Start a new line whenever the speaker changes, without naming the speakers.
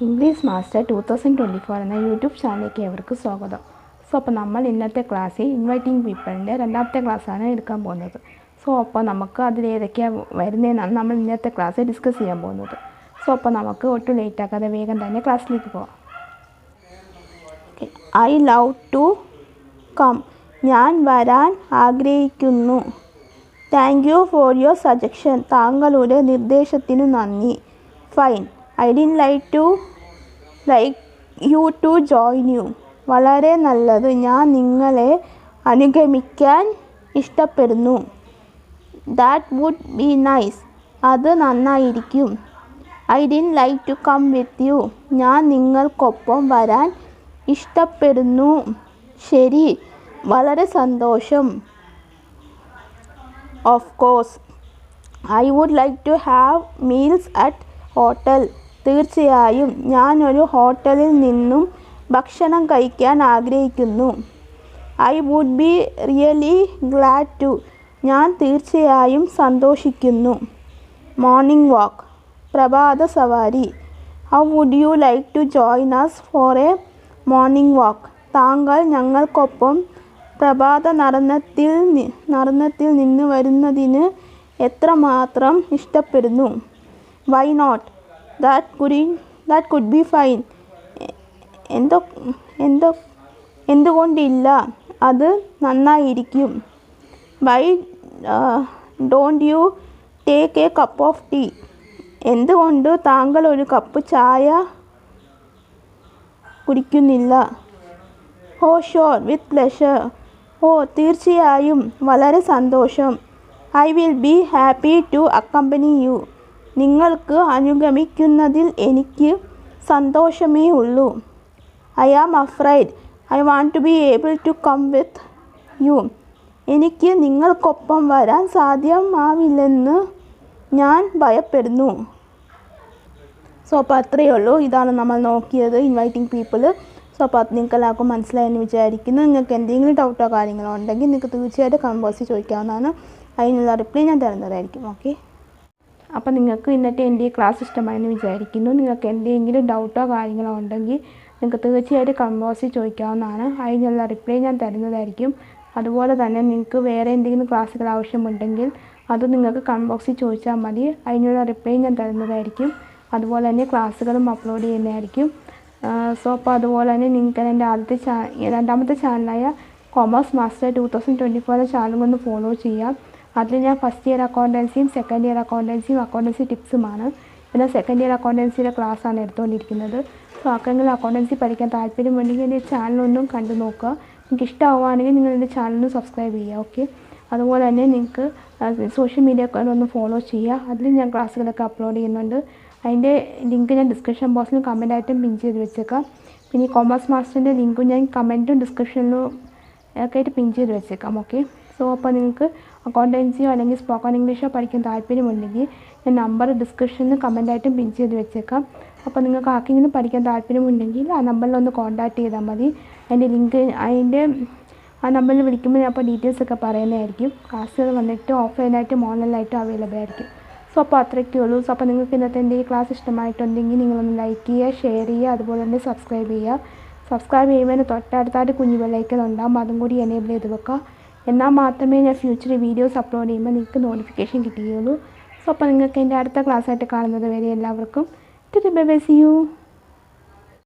English master 2024 എന്ന YouTube ചാനലിലേക്ക് ഏവർക്ക് സ്വാഗതം. അപ്പോൾ നമ്മൾ ഇന്നത്തെ ക്ലാസ്സിൽ ഇൻവൈറ്റിംഗ് പീപ്പിളിൻ്റെ രണ്ടാമത്തെ ക്ലാസ്സാണ് എടുക്കാൻ പോകുന്നത്. അപ്പോൾ നമുക്ക് അതിലേതൊക്കെയാണ് വരുന്നതെന്നാണ് നമ്മൾ ഇന്നത്തെ ക്ലാസ്സിൽ ഡിസ്കസ് ചെയ്യാൻ പോകുന്നത്. അപ്പോൾ നമുക്ക് ഒട്ടും ലേറ്റ് ആക്കാതെ വേഗം തന്നെ ക്ലാസ്സിലേക്ക് പോകാം. I love to come. ഞാൻ വരാൻ ആഗ്രഹിക്കുന്നു. Thank you for your suggestion. താങ്കളുടെ നിർദ്ദേശത്തിനു നന്ദി. Fine. I did like you to join you. വളരെ നല്ലത്, ഞാൻ നിങ്ങളെ അനുഗമിക്കാൻ ഇഷ്ടപ്പെടുന്നു. That would be nice. അത് നന്നായിരിക്കും. I did like to come with you. ഞാൻ നിങ്ങൾക്കൊപ്പം വരാൻ ഇഷ്ടപ്പെടുന്നു. ശരി, വളരെ സന്തോഷം. Of course. I would like to have meals at hotel. തീർച്ചയായും, ഞാൻ ഒരു ഹോട്ടലിൽ നിന്നും ഭക്ഷണം കഴിക്കാൻ ആഗ്രഹിക്കുന്നു. I would be really glad to. ഞാൻ തീർച്ചയായും സന്തോഷിക്കുന്നു. Morning walk. പ്രഭാത സവാരി. How would you like to join us for a morning walk. താങ്കൾ ഞങ്ങൾക്കൊപ്പം പ്രഭാത നടത്തത്തിൽ നിന്ന് വരുന്നതിന് എത്രമാത്രം ഇഷ്ടപ്പെടുന്നു. Why not. That could be fine. എന്തുകൊണ്ടില്ല, അത് നന്നായിരിക്കും. Why don't you take a cup of tea. എന്തുകൊണ്ട് താങ്കൾ ഒരു കപ്പ് ചായ കുടിക്കുന്നില്ല. ഓ ഷുവർ, വിത്ത് പ്ലഷർ. ഓ തീർച്ചയായും, വളരെ സന്തോഷം. I will be happy to accompany you. നിങ്ങൾക്ക് അനുഗമിക്കുന്നതിൽ എനിക്ക് സന്തോഷമേ ഉള്ളൂ. I am afraid. I want to be able to come with you. എനിക്ക് നിങ്ങൾക്കൊപ്പം വരാൻ സാധ്യമാവില്ലെന്ന് ഞാൻ ഭയപ്പെടുന്നു. അപ്പോൾ അത്രയേ ഉള്ളൂ. ഇതാണ് നമ്മൾ നോക്കിയത്, ഇൻവൈറ്റിംഗ് പീപ്പിൾ. അപ്പോൾ അത് നിങ്ങൾക്ക് എല്ലാവർക്കും മനസ്സിലായെന്ന് വിചാരിക്കുന്നു. നിങ്ങൾക്ക് എന്തെങ്കിലും ഡൗട്ടോ കാര്യങ്ങളോ ഉണ്ടെങ്കിൽ നിങ്ങൾക്ക് തീർച്ചയായിട്ടും കമന്റ് ബോക്സിൽ ചോദിക്കാവുന്നതാണ്. അതിനുള്ള റിപ്ലൈ ഞാൻ തരുന്നതായിരിക്കും. ഓക്കെ, അപ്പോൾ നിങ്ങൾക്ക് ഇന്നത്തെ എൻ്റെ ഈ ക്ലാസ് ഇഷ്ടമായെന്ന് വിചാരിക്കുന്നു. നിങ്ങൾക്ക് എന്തെങ്കിലും ഡൗട്ടോ കാര്യങ്ങളോ ഉണ്ടെങ്കിൽ നിങ്ങൾക്ക് തീർച്ചയായിട്ടും കമന്റ് ബോക്സിൽ ചോദിക്കാവുന്നതാണ്. അതിനുള്ള റിപ്ലൈ ഞാൻ തരുന്നതായിരിക്കും. അതുപോലെ തന്നെ നിങ്ങൾക്ക് വേറെ എന്തെങ്കിലും ക്ലാസ്സുകൾ ആവശ്യമുണ്ടെങ്കിൽ അത് നിങ്ങൾക്ക് കമന്റ് ബോക്സിൽ ചോദിച്ചാൽ മതി. അതിനുള്ള റിപ്ലൈ ഞാൻ തരുന്നതായിരിക്കും. അതുപോലെ തന്നെ ക്ലാസ്സുകളും അപ്ലോഡ് ചെയ്യുന്നതായിരിക്കും. അപ്പോൾ അതുപോലെ തന്നെ നിങ്ങൾക്ക് എൻ്റെ രണ്ടാമത്തെ ചാനലായ കൊമേഴ്സ് മാസ്റ്റർ 2024 ചാനൽ ഒന്ന് ഫോളോ ചെയ്യാം. അതിൽ ഞാൻ ഫസ്റ്റ് ഇയർ അക്കൗണ്ടൻസിയും സെക്കൻഡ് ഇയർ അക്കൗണ്ടൻസിയും അക്കൗണ്ടൻസി ടിപ്സുമാണ്. പിന്നെ സെക്കൻഡ് ഇയർ അക്കൗണ്ടൻസിയുടെ ക്ലാസ്സാണ് എടുത്തുകൊണ്ടിരിക്കുന്നത്. ആർക്കെങ്കിലും അക്കൗണ്ടൻസി പഠിക്കാൻ താല്പര്യമുണ്ടെങ്കിൽ എൻ്റെ ചാനലൊന്നും കണ്ടു നോക്കുക. നിങ്ങൾക്ക് ഇഷ്ടമാവുകയാണെങ്കിൽ നിങ്ങൾ എൻ്റെ ചാനലിന് സബ്സ്ക്രൈബ് ചെയ്യുക. ഓക്കെ, അതുപോലെ തന്നെ നിങ്ങൾക്ക് സോഷ്യൽ മീഡിയ ഒന്ന് ഫോളോ ചെയ്യുക. അതിൽ ഞാൻ ക്ലാസ്സുകളൊക്കെ അപ്ലോഡ് ചെയ്യുന്നുണ്ട്. അതിൻ്റെ ലിങ്ക് ഞാൻ ഡിസ്ക്രിപ്ഷൻ ബോക്സിലും കമൻറ്റായിട്ടും പിൻ ചെയ്ത് വെച്ചേക്കാം. പിന്നെ ഈ കൊമേഴ്സ് മാസ്റ്ററിൻ്റെ ലിങ്കും ഞാൻ കമൻറ്റും ഡിസ്ക്രിപ്ഷനിലും ഒക്കെ ആയിട്ട് പിൻ ചെയ്ത് വെച്ചേക്കാം. ഓക്കെ, അപ്പോൾ നിങ്ങൾക്ക് അക്കൗണ്ടൻസിയോ അല്ലെങ്കിൽ സ്പോക്കൺ ഇംഗ്ലീഷോ പഠിക്കാൻ താല്പര്യമുണ്ടെങ്കിൽ ഞാൻ നമ്പർ ഡിസ്ക്രിപ്ഷനിൽ കമൻറ്റായിട്ടും പിൻ ചെയ്ത് വെച്ചേക്കാം. അപ്പോൾ നിങ്ങൾക്ക് ആർക്കെങ്കിലും പഠിക്കാൻ താല്പര്യമുണ്ടെങ്കിൽ ആ നമ്പറിലൊന്ന് കോൺടാക്റ്റ് ചെയ്താൽ മതി. ആ നമ്പറിൽ വിളിക്കുമ്പോൾ ഞാൻ അപ്പോൾ ഡീറ്റെയിൽസൊക്കെ പറയുന്നതായിരിക്കും. ക്ലാസ്സുകൾ വന്നിട്ട് ഓഫ്ലൈനായിട്ടും ഓൺലൈനായിട്ടും അവൈലബിൾ ആയിരിക്കും. അപ്പോൾ അത്രയൊക്കെ ഉള്ളൂ. അപ്പോൾ നിങ്ങൾക്ക് ഇന്നത്തെ എൻ്റെ ഈ ക്ലാസ് ഇഷ്ടമായിട്ടുണ്ടെങ്കിൽ നിങ്ങളൊന്ന് ലൈക്ക് ചെയ്യുക, ഷെയർ ചെയ്യുക, അതുപോലെ തന്നെ സബ്സ്ക്രൈബ് ചെയ്യുക. സബ്സ്ക്രൈബ് ചെയ്യുന്നതിന് തൊട്ടടുത്തായിട്ട് കുഞ്ഞു ബെല്ലൈക്കൺ ഉണ്ടാകും, അതും കൂടി എനേബിൾ ചെയ്ത് വെക്കുക. എന്നാൽ മാത്രമേ ഞാൻ ഫ്യൂച്ചറിൽ വീഡിയോസ് അപ്ലോഡ് ചെയ്യുമ്പോൾ നിങ്ങൾക്ക് നോട്ടിഫിക്കേഷൻ കിട്ടുകയുള്ളൂ. അപ്പോൾ നിങ്ങൾക്ക് എൻ്റെ അടുത്ത ക്ലാസ്സായിട്ട് കാണുന്നത് വരെ എല്ലാവർക്കും ബൈ ബൈ, സീ യു.